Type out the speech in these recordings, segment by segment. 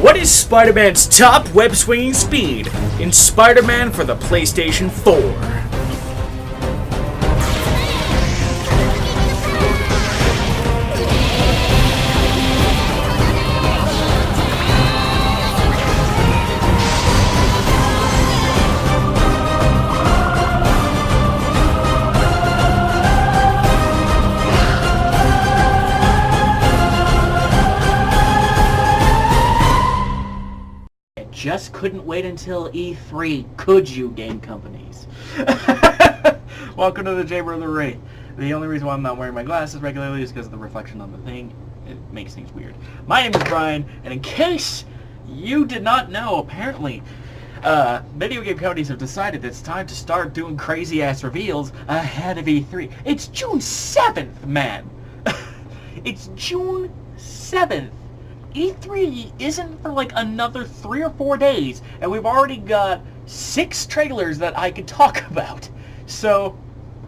What is Spider-Man's top web-swinging speed in Spider-Man for the PlayStation 4? Just couldn't wait until E3, could you, game companies? Welcome to the Chamber of the Ray. The only reason why I'm not wearing my glasses regularly is because of the reflection on the thing. It makes things weird. My name is Brian, and in case you did not know, apparently, video game companies have decided it's time to start doing crazy-ass reveals ahead of E3. It's June 7th, man! It's June 7th. E3 isn't for like another 3 or 4 days, and we've already got 6 trailers that I could talk about. So,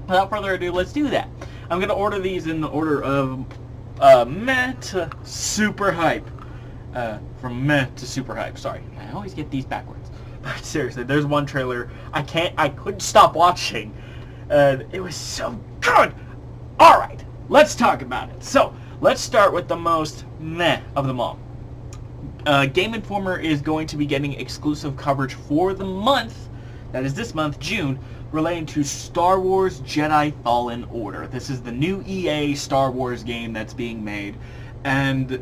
without further ado, let's do that. I'm going to order these in the order of meh to super hype. From meh to super hype. Sorry, I always get these backwards. But seriously, there's one trailer I couldn't stop watching. It was so good! Alright, let's talk about it. So, let's start with the most meh of them all. Game Informer is going to be getting exclusive coverage for the month, that is this month, June, relating to Star Wars Jedi Fallen Order. This is the new EA Star Wars game that's being made, and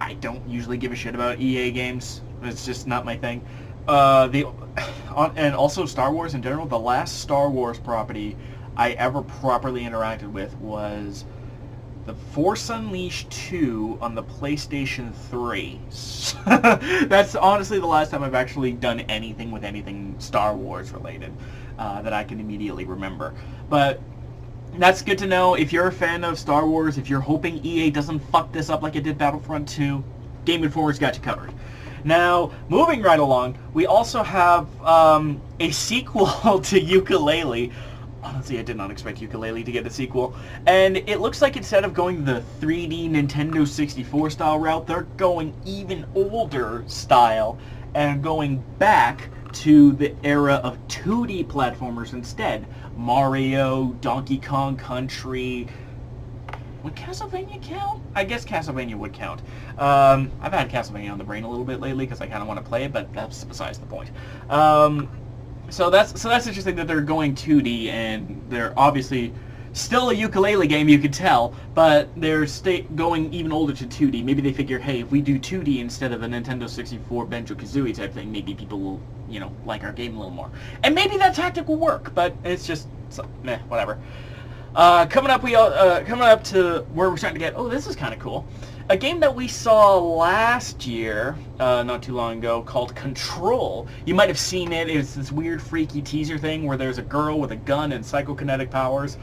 I don't usually give a shit about EA games. It's just not my thing. And also Star Wars in general, the last Star Wars property I ever properly interacted with was The Force Unleashed 2 on the PlayStation 3. That's honestly the last time I've actually done anything with anything Star Wars related that I can immediately remember. But that's good to know. If you're a fan of Star Wars, if you're hoping EA doesn't fuck this up like it did Battlefront 2, Game Informer's got you covered. Now, moving right along, we also have a sequel to Yooka-Laylee. Honestly, I did not expect Yooka-Laylee to get a sequel. And it looks like instead of going the 3D Nintendo 64 style route, they're going even older style and going back to the era of 2D platformers instead. Mario, Donkey Kong Country. Would Castlevania count? I guess Castlevania would count. I've had Castlevania on the brain a little bit lately because I kind of want to play it, but that's besides the point. So that's interesting that they're going 2D, and they're obviously still a Yooka-Laylee game, you could tell, but they're going even older to 2D. Maybe they figure, hey, if we do 2D instead of a Nintendo 64 Banjo-Kazooie type thing, maybe people will, like our game a little more. And maybe that tactic will work, but it's just, meh, whatever. Coming up to where we're starting to get, oh, this is kind of cool. A game that we saw last year, not too long ago, called Control. You might have seen it. It's this weird, freaky teaser thing where there's a girl with a gun and psychokinetic powers.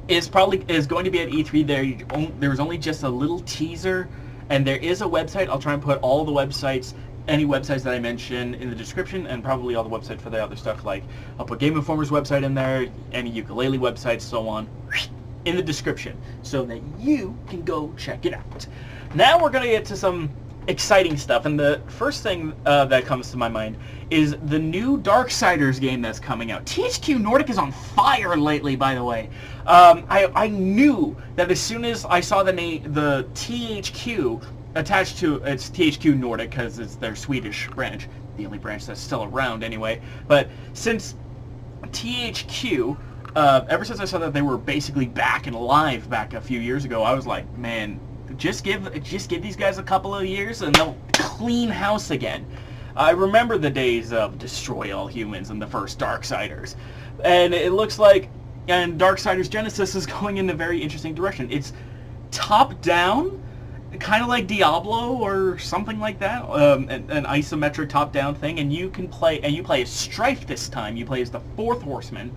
Is going to be at E3. There was only just a little teaser, and there is a website. I'll try and put all the websites, any websites that I mention in the description, and probably all the websites for the other stuff. Like, I'll put Game Informer's website in there, any Yooka-Laylee websites, so on, in the description, so that you can go check it out. Now we're going to get to some exciting stuff, and the first thing that comes to my mind is the new Darksiders game that's coming out. THQ Nordic is on fire lately, by the way. I knew that as soon as I saw the name, the THQ attached to, it's THQ Nordic because it's their Swedish branch, the only branch that's still around anyway, but since THQ, ever since I saw that they were basically back and alive back a few years ago, I was like, man, just give these guys a couple of years and they'll clean house again. I remember the days of Destroy All Humans and the first Darksiders, and it looks like, and Darksiders Genesis is going in a very interesting direction. It's top-down, kind of like Diablo or something like that, an isometric top-down thing, and you play as Strife this time. You play as the fourth horseman.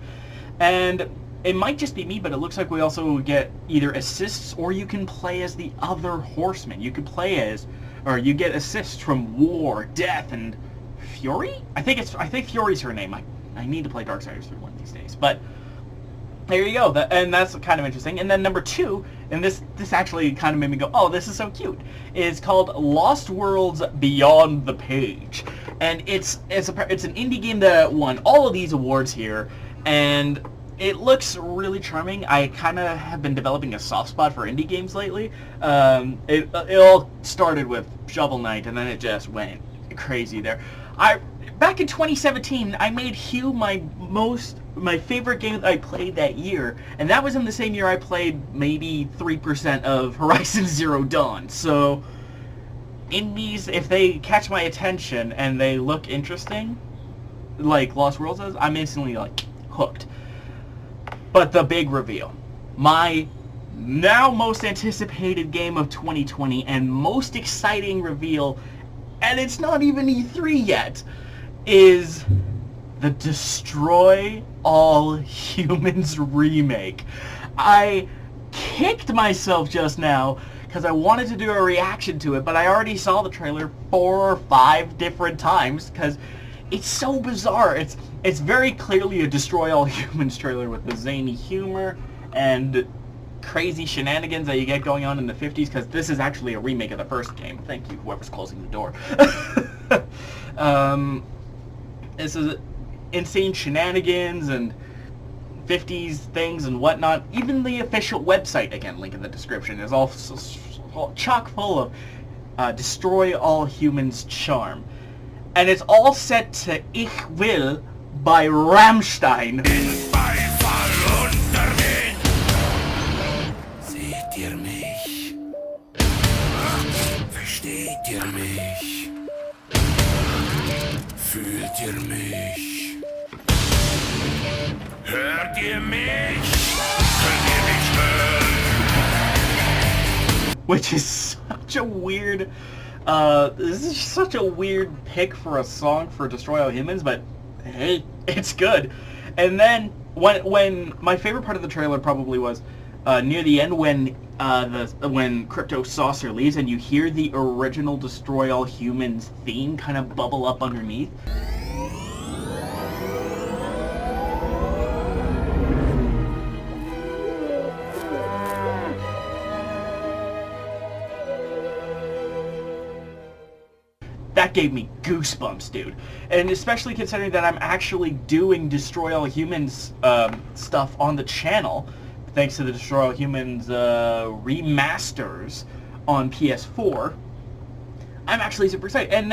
And it might just be me, but it looks like we also get either assists or you can play as the other horseman. You could play as, or you get assists from War, Death, and Fury? I think Fury's her name. I need to play Darksiders 3 one of these days. But there you go. And that's kind of interesting. And then number 2, and this actually kind of made me go, oh, this is so cute, is called Lost Worlds Beyond the Page. And it's an indie game that won all of these awards here, and it looks really charming. I kind of have been developing a soft spot for indie games lately. It all started with Shovel Knight, and then it just went crazy there. Back in 2017, I made Hue my favorite game that I played that year, and that was in the same year I played maybe 3% of Horizon Zero Dawn. So, indies, if they catch my attention and they look interesting, like Lost Worlds does, I'm instantly, like, hooked. But the big reveal, my now most anticipated game of 2020 and most exciting reveal, and it's not even E3 yet, is the Destroy All Humans remake. I kicked myself just now because I wanted to do a reaction to it, but I already saw the trailer 4 or 5 different times because it's so bizarre. It's very clearly a Destroy All Humans trailer with the zany humor and crazy shenanigans that you get going on in the 50s, because this is actually a remake of the first game. Thank you, whoever's closing the door. This is insane shenanigans and 50s things and whatnot. Even the official website, again, link in the description, is all chock full of Destroy All Humans charm. And it's all set to Ich Will by Rammstein. Seht ihr mich? Versteht ihr mich? Fühlt ihr mich? Hört ihr mich? Könnt ihr mich hören? Which is such a weird, this is such a weird pick for a song for Destroy All Humans, but hey, it's good. And then when my favorite part of the trailer probably was near the end when Crypto Saucer leaves and you hear the original Destroy All Humans theme kind of bubble up underneath. That gave me goosebumps, dude. And especially considering that I'm actually doing Destroy All Humans stuff on the channel, thanks to the Destroy All Humans remasters on PS4, I'm actually super excited. And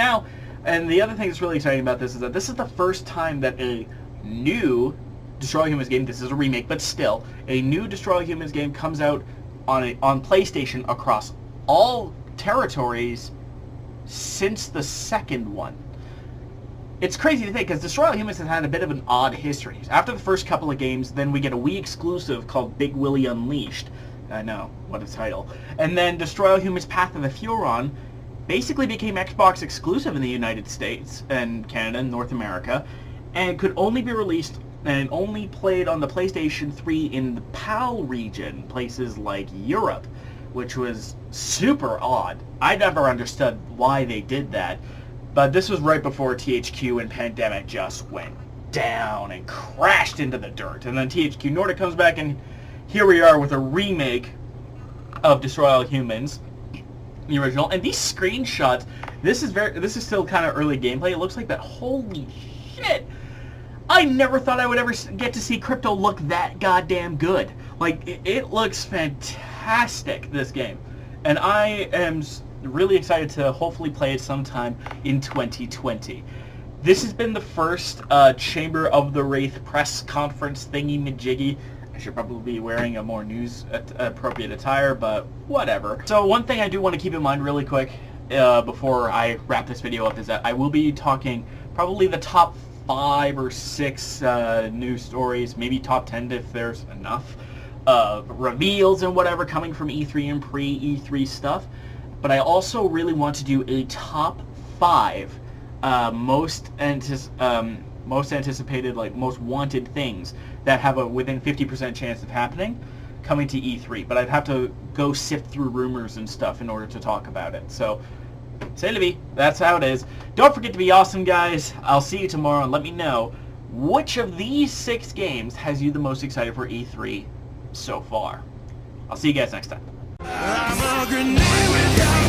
the other thing that's really exciting about this is that this is the first time that a new Destroy All Humans game, this is a remake, but still, a new Destroy All Humans game comes out on PlayStation across all territories since the second one. It's crazy to think, because Destroy All Humans has had a bit of an odd history. After the first couple of games, then we get a Wii exclusive called Big Willy Unleashed. I know, what a title. And then Destroy All Humans Path of the Furon basically became Xbox exclusive in the United States and Canada and North America, and could only be released and only played on the PlayStation 3 in the PAL region, places like Europe, which was super odd. I never understood why they did that, but this was right before THQ and Pandemic just went down and crashed into the dirt. And then THQ Nordic comes back, and here we are with a remake of Destroy All Humans, the original. And these screenshots, this is still kind of early gameplay. It looks like that. Holy shit! I never thought I would ever get to see Crypto look that goddamn good. Like, it looks fantastic, this game. And I am really excited to hopefully play it sometime in 2020. This has been the first Chamber of the Wraith press conference thingy-majiggy. I should probably be wearing a more news-appropriate attire, but whatever. So one thing I do want to keep in mind really quick before I wrap this video up is that I will be talking probably the top 5 or 6 news stories, maybe top 10 if there's enough, reveals and whatever coming from E3 and pre-E3 stuff. But I also really want to do a top 5 most anticipated, like most wanted things that have a within 50% chance of happening coming to E3. But I'd have to go sift through rumors and stuff in order to talk about it. So, c'est la vie. That's how it is. Don't forget to be awesome, guys. I'll see you tomorrow, and let me know Which of these 6 games has you the most excited for E3 so far? I'll see you guys next time. I'm a grenade without